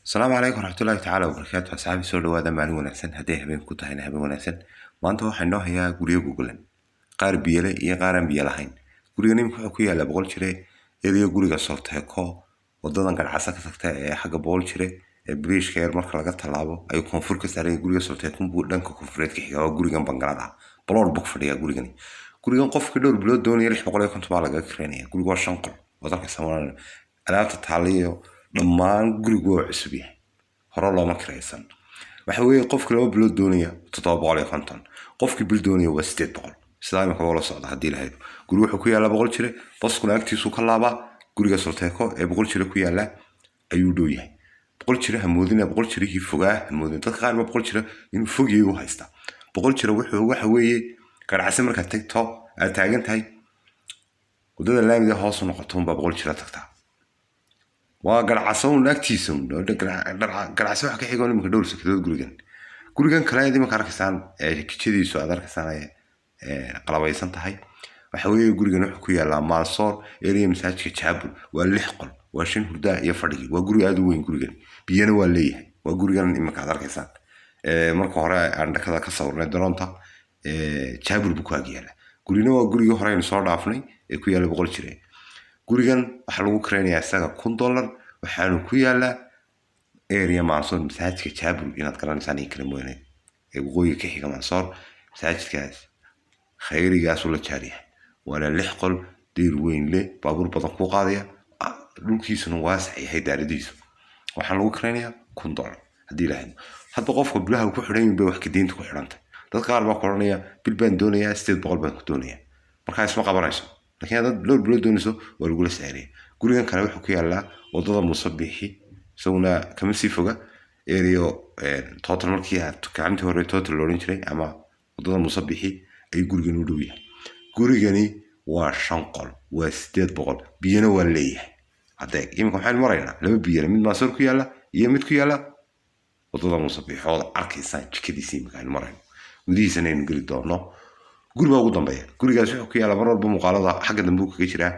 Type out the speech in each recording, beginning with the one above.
السلام عليكم ورحمة الله تعالى وبركاته أصحابي soo dhawaada maalin wanaagsan haddii habeen ku tahayna habeen wanaagsan maanta waxaan noo hayaa guryo gogolan qaar biyo leh iyo qaar aan biyo lahayn gurigan imika wuxuu ku yaalaa boqol jire iyadoo guriga Solteco wadadan ganacsiga ka tagta ee xagga boqol jire ee bridge-ka yar marka laga tallaabo ay koonfur ka saaray guriga Solteco buu dhanka koonfureed ka xigaa gurigan Bangalada baloor bug fadhiya gurigan qofka dhowr bilood doonaya 650 baa laga kireenaya guriga waa 5 qol wadanka Soomaaliya alaabta taaliyo dhammaan gurigu waa cusub yahay hore looma kiraysan waxa weeye qofka laba bilood doonaya 750 qofkii bil doonaya waa 800 sidaa imika wala socda hadii la haydo gurigu wuxuu ku yaalaa boqol jire baskuna agtiisu ka laaba guriga Solteco ee boqol jire ku yaala ayuu dhow yahay boqol jire hamoodina boqol jire fogaa hamoodina dadka qaar boqol jire inuu fogiyay u haysta boqol jire wuxuu waxa weeye ganacsi marka tagto aad taagan tahay wadada laamiga hoos u noqoto boqol jire tagtaa waa ganacsiga agtiisa ganacsi wax ka xigoon imika dhowr sakadood gurigan kale ee imika arkaysan kitchadiisu aad arkaysan qalabaysan tahay waxa weeye gurigan wuxuu ku yaalaa Mansoor area masaajidka Jaabul waa 6 qol waa 5 hurda iyo fadhi waa guri aad u weyn gurigan biyana waa leeyahay waa gurigan imika aad arkaysan marka hore aan dhakada ka sawirnay doonta Jaabul buu ku agyaala gurina waa guriga hore aynu soo dhaafnay ee ku yaala boqol jire gurigan waxa lagu kireenayaa isaga $1 waxaanu ku yaalaa area Mansoor masaajidka Jaabul inaad garanaysan in kala mooyay ee waqooyi ka xiga Mansoor masaajidkaas khayrigaas oo la jaariya wala 6 qol diir weyn leh baabuur badan ku qaadaya dhulkiisuna waasac yahay daaradiisu waxaan lagu kireenayaa $1 hadii la haydo hadba qofka bilaha ku xidhan yahay wax ka diinta ku xidhantay dad qaar baa qoranaya bil baan doonayaa 800 baan ku doonayaa marka isma qabanayso laakiin dad dhowr bilood doonayso waa lagu la saaray gurigan kale wuxuu ku yaalaa wadada Musabixi sawna kama sii foga area total markii aad kaanti hore total loorin jiray ama wadada Musabixi ay gurigan u dhow yahay gurigani waa 5 qol waa 800 biyana waa leeyahay adeeg imika waxaan maraynaa laba biyo mid Mansoor ku yaala iyo mid ku yaala wadada Musabixi oo arkaysan jikadiisa imika aan marayno gudihiisana aynu geli doono guriga ugu dambeeya gurigaas wuxuu ku yaalaa marwalba muuqaalada xagga dambe kaga jira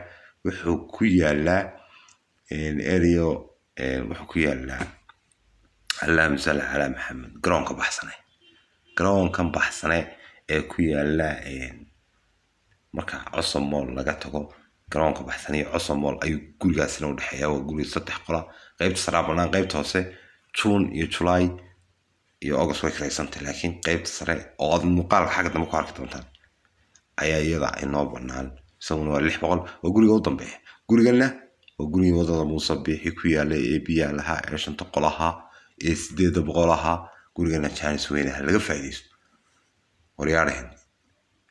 wuxuu ku yaalaa area wuxuu ku yaalaa Allaahumma salli ala Muhammad garoonka baxsanay ee ku yaala marka Cusub Mall laga tago garoonka baxsanay Cusub Mall ayuu gurigaasina u dhaxeeyaa waa guri 3 qola qaybta sare banaan qaybta hoose June iyo July iyo August way kiraysantahay laakiin qaybta sare oo aad muuqaalka xagga dambe ku arki doontaan ayaa iyada inoo banaan sawna waa 600 oo guriga u dambeeya gurigana waa guriga wadada Musabixi ku yaala ee biyaha laha ee 5 qolaha ee 800 aha gurigana chance weynaha laga faa'iideysto waryaareen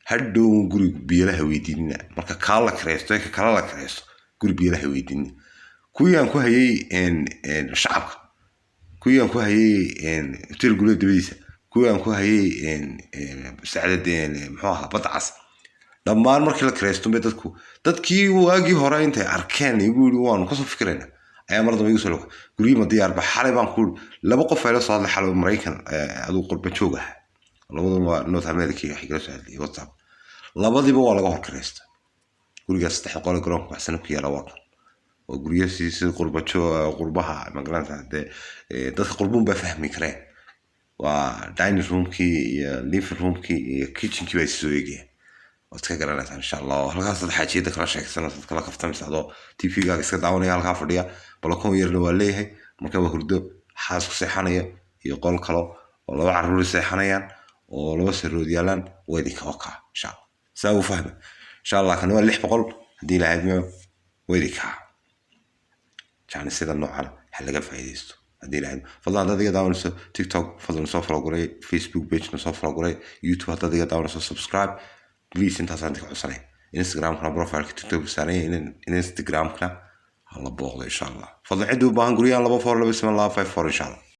hadhow guriga biyaha weydiinina marka kala kiraysto ee kala la kiraysto guriga biyaha weydiinina kuwaan ku hayay shacabka kuwaan ku hayay hotel guriga dibadiisa kuwaan ku hayay saacadeen muxuu ahaa badcas dhammaan markii la kiraysto dadkii waagii hore intay arkeen igu yiri waan ka soo fikirayna ayaa mar dambe igu soo loo guriga diyaar ba xalay baan ku laba qof ay la soo hadlay xalay Mareykan aduu qurba jooga labadaba waa North America xiga soo hadlay WhatsApp labadiba waa laga hor kiraysta guriga 3 qol garoonka baxsan ku yaala waa guriga si qurbaha magalanta dadka qurbuun ba fahmi kareen waa dining roomkii iyo living roomkii iyo kitchenkii bay soo eegayeen وتك قررت إن شاء الله هل قصد حاجة ذكر شيء سنة تذكر كفت مساعدة تيفي قاعد يسكت دعوني على كافردية بلكون يرنوا عليه مكان بهردو حاسك سيحانية يقول كلا والله عرور سيحانيا ولو سرو ديالان ويديك وقع إن شاء الله سأو فهم إن شاء الله كانوا اللي بقول دي لعبنا ويديك كان السيد النوع على حلقة فايديستو هدي لعب فضلا هذا دقيقة داون تيك توك فضلا نصفر قري فيسبوك بيج نصفر قري يوتيوب هذا دقيقة داون سبسكرايب بليز انت عندك عسرين انستغرام كنا بروفايل تيك توك سارين انستغرام كنا الله بوغ ان شاء الله فضل عدو بان قريان الله بفور بسم الله 54 ان شاء الله